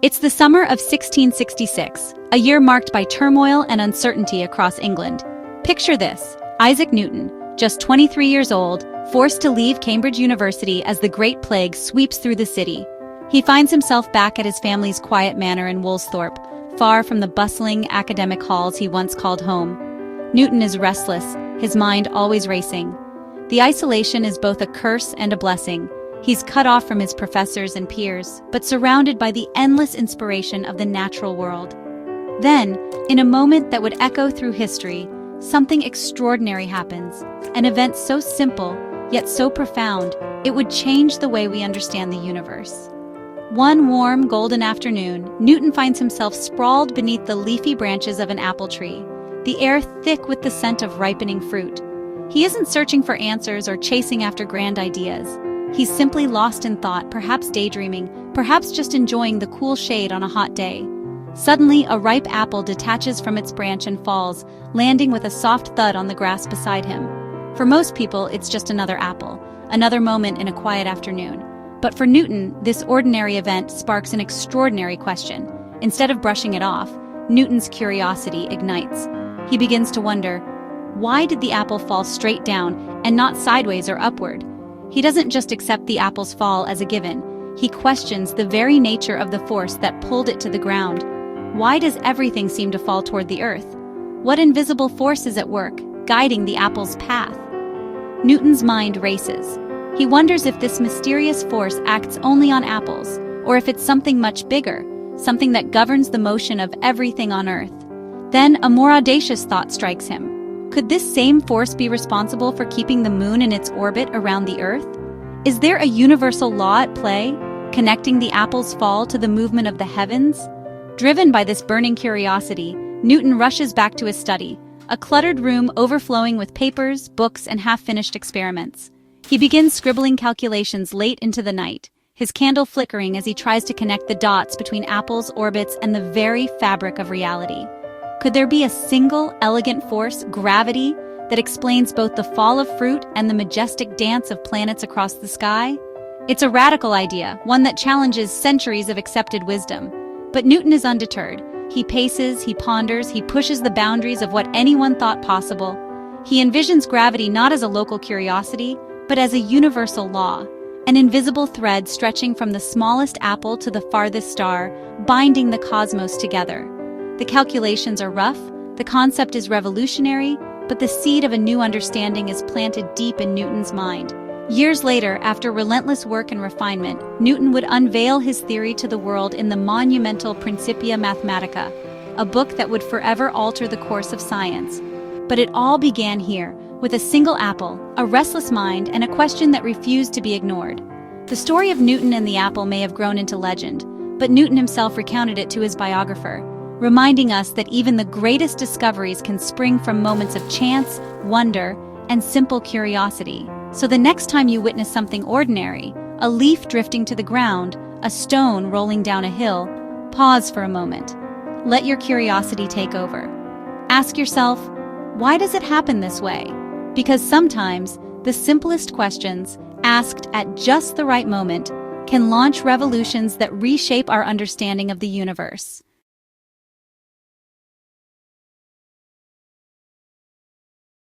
It's the summer of 1666, a year marked by turmoil and uncertainty across England. Picture this: Isaac Newton, just 23 years old, forced to leave Cambridge University as the Great Plague sweeps through the city. He finds himself back at his family's quiet manor in Woolsthorpe, far from the bustling academic halls he once called home. Newton is restless, his mind always racing. The isolation is both a curse and a blessing. He's cut off from his professors and peers, but surrounded by the endless inspiration of the natural world. Then, in a moment that would echo through history, something extraordinary happens. An event so simple, yet so profound, it would change the way we understand the universe. One warm, golden afternoon, Newton finds himself sprawled beneath the leafy branches of an apple tree, the air thick with the scent of ripening fruit. He isn't searching for answers or chasing after grand ideas. He's simply lost in thought, perhaps daydreaming, perhaps just enjoying the cool shade on a hot day. Suddenly, a ripe apple detaches from its branch and falls, landing with a soft thud on the grass beside him. For most people, it's just another apple, another moment in a quiet afternoon. But for Newton, this ordinary event sparks an extraordinary question. Instead of brushing it off, Newton's curiosity ignites. He begins to wonder, why did the apple fall straight down and not sideways or upward? He doesn't just accept the apple's fall as a given. He questions the very nature of the force that pulled it to the ground. Why does everything seem to fall toward the earth? What invisible force is at work, guiding the apple's path? Newton's mind races. He wonders if this mysterious force acts only on apples, or if it's something much bigger, something that governs the motion of everything on earth. Then a more audacious thought strikes him. Could this same force be responsible for keeping the moon in its orbit around the Earth? Is there a universal law at play, connecting the apple's fall to the movement of the heavens? Driven by this burning curiosity, Newton rushes back to his study, a cluttered room overflowing with papers, books, and half-finished experiments. He begins scribbling calculations late into the night, his candle flickering as he tries to connect the dots between apples' orbits and the very fabric of reality. Could there be a single, elegant force, gravity, that explains both the fall of fruit and the majestic dance of planets across the sky? It's a radical idea, one that challenges centuries of accepted wisdom. But Newton is undeterred. He paces, he ponders, he pushes the boundaries of what anyone thought possible. He envisions gravity not as a local curiosity, but as a universal law, an invisible thread stretching from the smallest apple to the farthest star, binding the cosmos together. The calculations are rough, the concept is revolutionary, but the seed of a new understanding is planted deep in Newton's mind. Years later, after relentless work and refinement, Newton would unveil his theory to the world in the monumental Principia Mathematica, a book that would forever alter the course of science. But it all began here, with a single apple, a restless mind, and a question that refused to be ignored. The story of Newton and the apple may have grown into legend, but Newton himself recounted it to his biographer, reminding us that even the greatest discoveries can spring from moments of chance, wonder, and simple curiosity. So the next time you witness something ordinary, a leaf drifting to the ground, a stone rolling down a hill, pause for a moment. Let your curiosity take over. Ask yourself, why does it happen this way? Because sometimes, the simplest questions, asked at just the right moment, can launch revolutions that reshape our understanding of the universe.